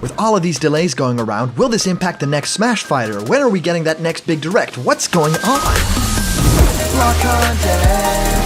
With all of these delays going around, will this impact the next Smash fighter? When are we getting that next big direct? What's going on? Block content.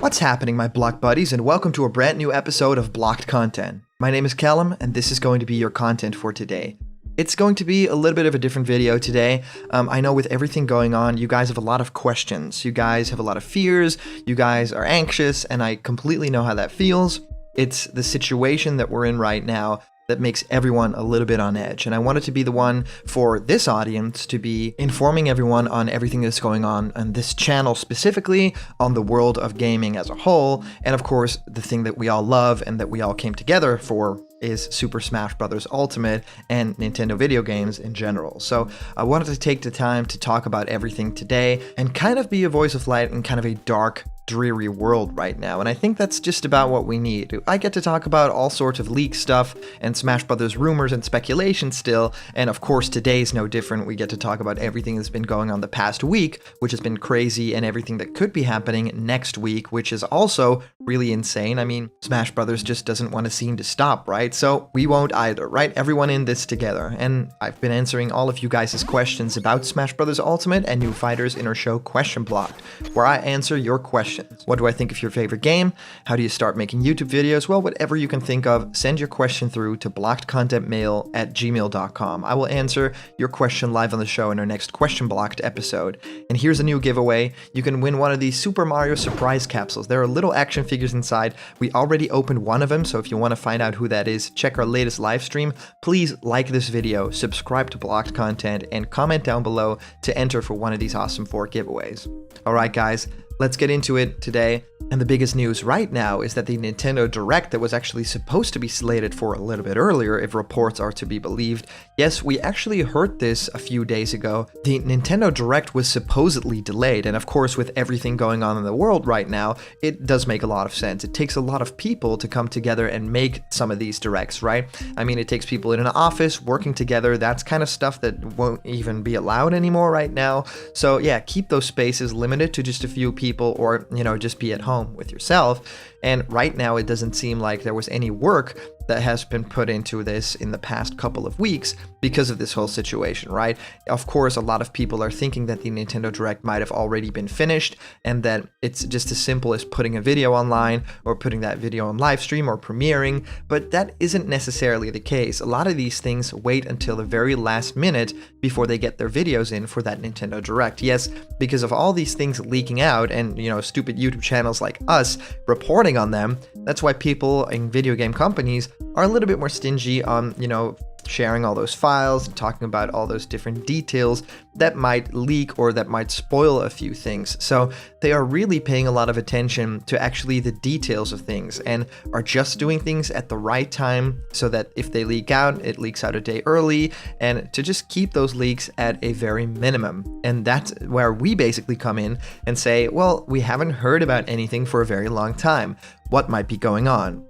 What's happening, my block buddies, and welcome to a brand new episode of Blocked Content. My name is Callum, and this is going to be your content for today. It's going to be a little bit of a different video today. I know with everything going on, you guys have a lot of questions. You guys have a lot of fears. You guys are anxious, and I completely know how that feels. It's the situation that we're in right now that makes everyone a little bit on edge. And I wanted to be the one for this audience to be informing everyone on everything that's going on this channel specifically, on the world of gaming as a whole, and of course, the thing that we all love and that we all came together for is Super Smash Bros. Ultimate and Nintendo video games in general. So I wanted to take the time to talk about everything today and kind of be a voice of light in kind of a dark, dreary world right now, and I think that's just about what we need. I get to talk about all sorts of leak stuff and Smash Brothers rumors and speculation still, and of course today's no different. We get to talk about everything that's been going on the past week, which has been crazy, and everything that could be happening next week, which is also really insane. I mean, Smash Brothers just doesn't want to seem to stop, right? So we won't either, right? Everyone in this together. And I've been answering all of you guys' questions about Smash Brothers Ultimate and new fighters in our show Question Blocked, where I answer your questions. What do I think of your favorite game? How do you start making YouTube videos? Well, whatever you can think of, send your question through to blockedcontentmail@gmail.com. I will answer your question live on the show in our next Question Blocked episode. And here's a new giveaway. You can win one of these Super Mario surprise capsules. There are little action figures inside. We already opened one of them, so if you want to find out who that is, check our latest live stream. Please like this video, subscribe to Blocked Content, and comment down below to enter for one of these awesome 4 giveaways. Alright guys, let's get into it today. And the biggest news right now is that the Nintendo Direct that was actually supposed to be slated for a little bit earlier, if reports are to be believed. Yes, we actually heard this a few days ago. The Nintendo Direct was supposedly delayed, and of course with everything going on in the world right now, it does make a lot of sense. It takes a lot of people to come together and make some of these Directs, right? I mean, it takes people in an office working together. That's kind of stuff that won't even be allowed anymore right now. So yeah, keep those spaces limited to just a few people, or, you know, just be at home with yourself. And right now it doesn't seem like there was any work that has been put into this in the past couple of weeks because of this whole situation, right? Of course, a lot of people are thinking that the Nintendo Direct might have already been finished and that it's just as simple as putting a video online or putting that video on live stream or premiering, but that isn't necessarily the case. A lot of these things wait until the very last minute before they get their videos in for that Nintendo Direct. Yes, because of all these things leaking out and, you know, stupid YouTube channels like us reporting on them, that's why people in video game companies are a little bit more stingy on, you know, sharing all those files and talking about all those different details that might leak or that might spoil a few things. So they are really paying a lot of attention to actually the details of things and are just doing things at the right time so that if they leak out, it leaks out a day early, and to just keep those leaks at a very minimum. And that's where we basically come in and say, well, we haven't heard about anything for a very long time. What might be going on?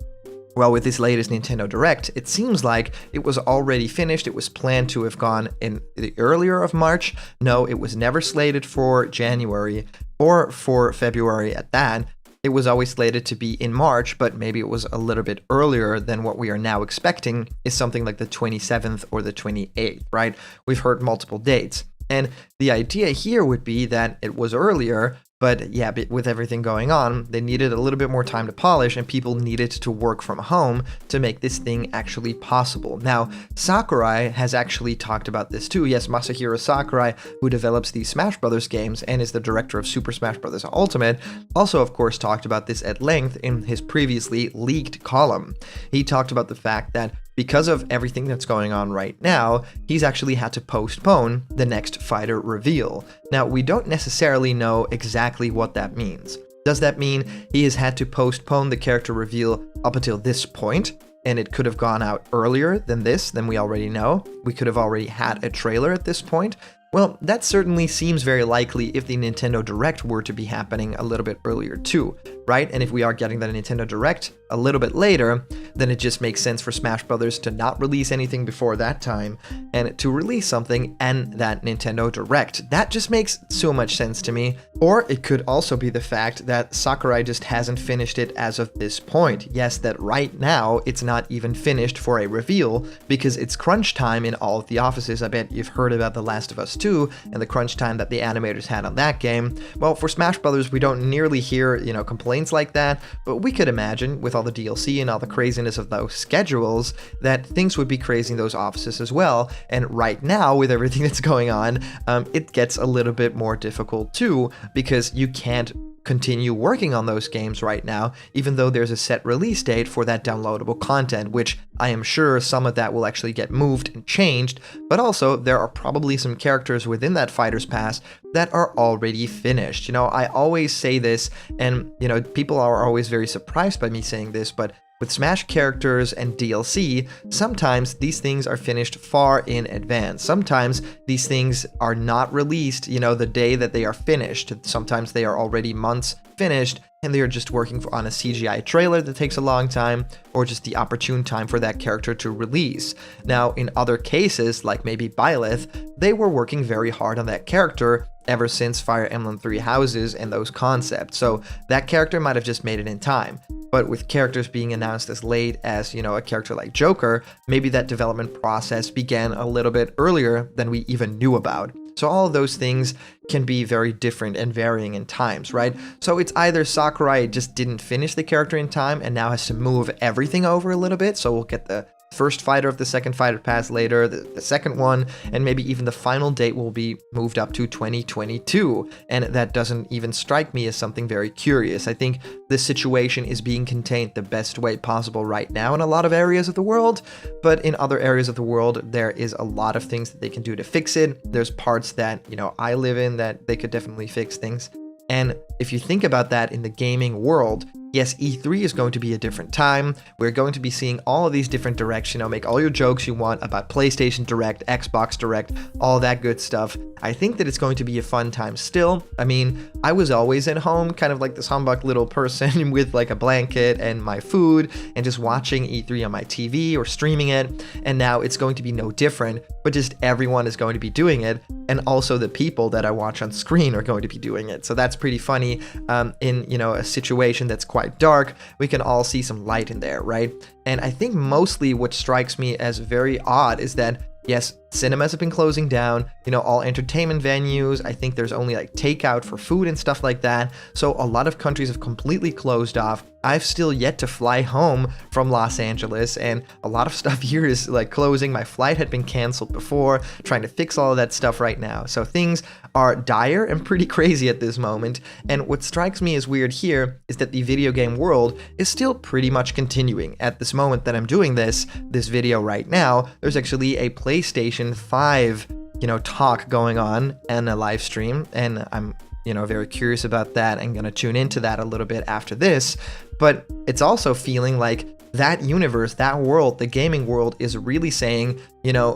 Well, with this latest Nintendo Direct, it seems like it was already finished. It was planned to have gone in the earlier of March. No, it was never slated for January or for February at that. It was always slated to be in March, but maybe it was a little bit earlier than what we are now expecting, is something like the 27th or the 28th, right? We've heard multiple dates. And the idea here would be that it was earlier, but yeah, with everything going on, they needed a little bit more time to polish, and people needed to work from home to make this thing actually possible. Now, Sakurai has actually talked about this too. Yes, Masahiro Sakurai, who develops these Smash Brothers games and is the director of Super Smash Bros. Ultimate, also of course talked about this at length in his previously leaked column. He talked about the fact that because of everything that's going on right now, he's actually had to postpone the next fighter reveal. Now, we don't necessarily know exactly what that means. Does that mean he has had to postpone the character reveal up until this point, and it could have gone out earlier than this, than we already know? We could have already had a trailer at this point? Well, that certainly seems very likely if the Nintendo Direct were to be happening a little bit earlier too. right? And if we are getting that Nintendo Direct a little bit later, then it just makes sense for Smash Brothers to not release anything before that time and to release something and that Nintendo Direct. That just makes so much sense to me. Or it could also be the fact that Sakurai just hasn't finished it as of this point. Yes, that right now it's not even finished for a reveal because it's crunch time in all of the offices. I bet you've heard about The Last of Us 2 and the crunch time that the animators had on that game. Well, for Smash Brothers, we don't nearly hear, complaints like that, but we could imagine with all the DLC and all the craziness of those schedules that things would be crazy in those offices as well. And right now, with everything that's going on, it gets a little bit more difficult too, because you can't continue working on those games right now, even though there's a set release date for that downloadable content, which I am sure some of that will actually get moved and changed, but also there are probably some characters within that Fighter's Pass that are already finished. I always say this, and people are always very surprised by me saying this, but with Smash characters and DLC, sometimes these things are finished far in advance. Sometimes these things are not released, the day that they are finished. Sometimes they are already months finished and they are just working on a CGI trailer that takes a long time, or just the opportune time for that character to release. Now, in other cases, like maybe Byleth, they were working very hard on that character ever since Fire Emblem Three Houses and those concepts, so that character might have just made it in time. But with characters being announced as late as, a character like Joker, maybe that development process began a little bit earlier than we even knew about. So all of those things can be very different and varying in times, right? So it's either Sakurai just didn't finish the character in time and now has to move everything over a little bit, so we'll get the first fighter of the second Fighter Pass later, the second one, and maybe even the final date will be moved up to 2022. And that doesn't even strike me as something very curious. I think this situation is being contained the best way possible right now in a lot of areas of the world, but in other areas of the world, there is a lot of things that they can do to fix it. There's parts that, I live in that they could definitely fix things. And if you think about that in the gaming world, yes, E3 is going to be a different time. We're going to be seeing all of these different directs, make all your jokes you want about PlayStation Direct, Xbox Direct, all that good stuff. I think that it's going to be a fun time still. I mean, I was always at home, kind of like this humbug little person with like a blanket and my food and just watching E3 on my TV or streaming it. And now it's going to be no different, but just everyone is going to be doing it. And also the people that I watch on screen are going to be doing it. So that's pretty funny. In, a situation that's quite dark, we can all see some light in there, right? And I think mostly what strikes me as very odd is that, yes, cinemas have been closing down, all entertainment venues. I think there's only like takeout for food and stuff like that. So a lot of countries have completely closed off. I've still yet to fly home from Los Angeles, and a lot of stuff here is like closing. My flight had been canceled before, trying to fix all of that stuff right now. So things are dire and pretty crazy at this moment. And what strikes me as weird here is that the video game world is still pretty much continuing. At this moment that I'm doing this video right now, there's actually a PlayStation 5, talk going on and a live stream, and I'm very curious about that. I'm going to tune into that a little bit after this, but it's also feeling like that universe, that world, the gaming world is really saying,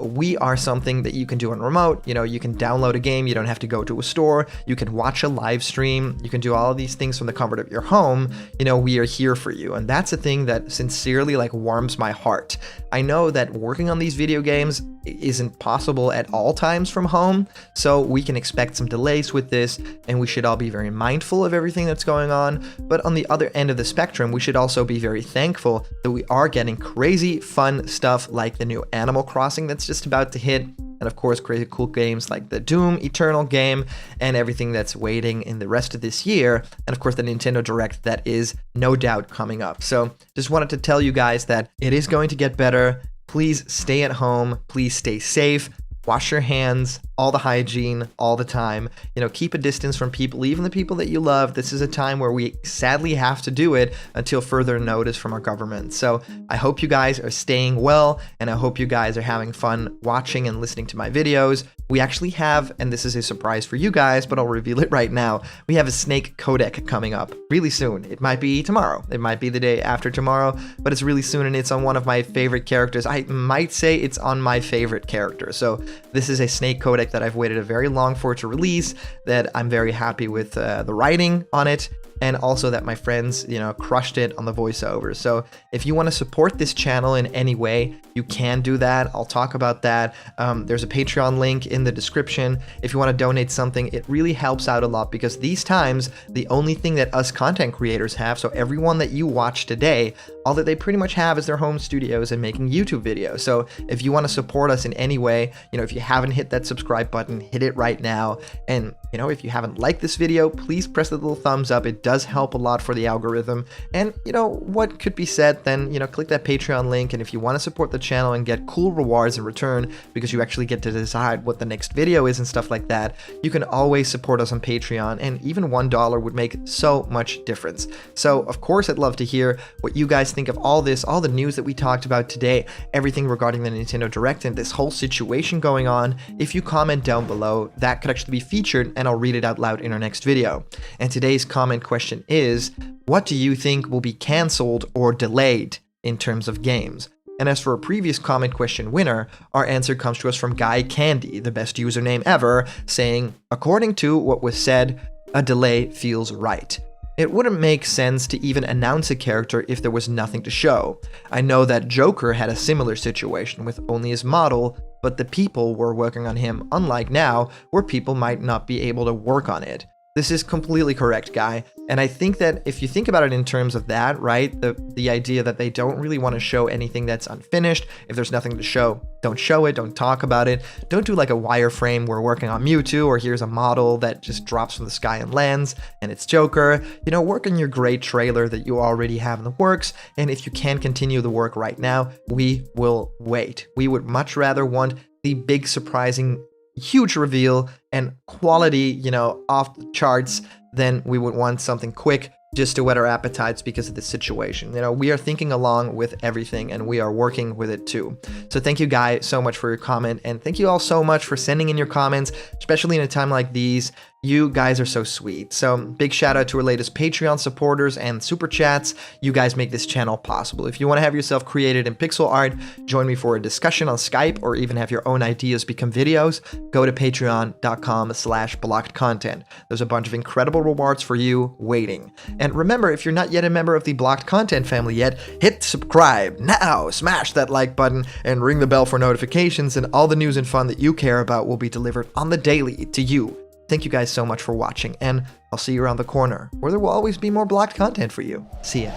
we are something that you can do on remote. You can download a game. You don't have to go to a store. You can watch a live stream. You can do all of these things from the comfort of your home. We are here for you. And that's a thing that sincerely warms my heart. I know that working on these video games isn't possible at all times from home. So we can expect some delays with this, and we should all be very mindful of everything that's going on. But on the other end of the spectrum, we should also be very thankful that we are getting crazy fun stuff like the new Animal Crossing that's just about to hit, and of course crazy cool games like the Doom Eternal game and everything that's waiting in the rest of this year, and of course the Nintendo Direct that is no doubt coming up. So just wanted to tell you guys that it is going to get better. Please stay at home, please stay safe, wash your hands, all the hygiene, all the time. Keep a distance from people, even the people that you love. This is a time where we sadly have to do it until further notice from our government. So I hope you guys are staying well, and I hope you guys are having fun watching and listening to my videos. We actually have, and this is a surprise for you guys, but I'll reveal it right now, we have a Snake codec coming up really soon. It might be tomorrow. It might be the day after tomorrow, but it's really soon, and it's on one of my favorite characters. I might say it's on my favorite character. So this is a Snake codec that I've waited a very long for to release, that I'm very happy with the writing on it. and also that my friends, crushed it on the voiceovers. So if you want to support this channel in any way, you can do that. I'll talk about that. There's a Patreon link in the description. If you want to donate something, it really helps out a lot, because these times, the only thing that us content creators have, so everyone that you watch today, all that they pretty much have is their home studios and making YouTube videos. So if you want to support us in any way, if you haven't hit that subscribe button, hit it right now. And if you haven't liked this video, please press the little thumbs up. It does help a lot for the algorithm. And what could be said, then click that Patreon link. And if you want to support the channel and get cool rewards in return, because you actually get to decide what the next video is and stuff like that, you can always support us on Patreon, and even $1 would make so much difference. So of course, I'd love to hear what you guys think of all this, all the news that we talked about today, everything regarding the Nintendo Direct and this whole situation going on. If you comment down below, that could actually be featured and I'll read it out loud in our next video. And today's comment question is, what do you think will be cancelled or delayed in terms of games? And as for a previous comment question winner, our answer comes to us from Guy Candy, the best username ever, saying, according to what was said, a delay feels right. It wouldn't make sense to even announce a character if there was nothing to show. I know that Joker had a similar situation with only his model, but the people were working on him, unlike now, where people might not be able to work on it. This is completely correct, Guy. And I think that if you think about it in terms of that, right, the idea that they don't really want to show anything that's unfinished. If there's nothing to show, don't show it, don't talk about it. Don't do like a wireframe, we're working on Mewtwo, or here's a model that just drops from the sky and lands, and it's Joker. Work on your great trailer that you already have in the works, and if you can continue the work right now, we will wait. We would much rather want the big, surprising, huge reveal and quality, off the charts, then we would want something quick just to whet our appetites because of this situation. We are thinking along with everything and we are working with it too. So thank you, Guy, so much for your comment, and thank you all so much for sending in your comments, especially in a time like these. You guys are so sweet. So big shout out to our latest Patreon supporters and super chats. You guys make this channel possible. If you want to have yourself created in pixel art, join me for a discussion on Skype, or even have your own ideas become videos, go to patreon.com/blockedcontent. There's a bunch of incredible rewards for you waiting. And remember, if you're not yet a member of the Blocked Content family yet, hit subscribe now, smash that like button, and ring the bell for notifications, and all the news and fun that you care about will be delivered on the daily to you. Thank you guys so much for watching, and I'll see you around the corner, where there will always be more blocked content for you. See ya.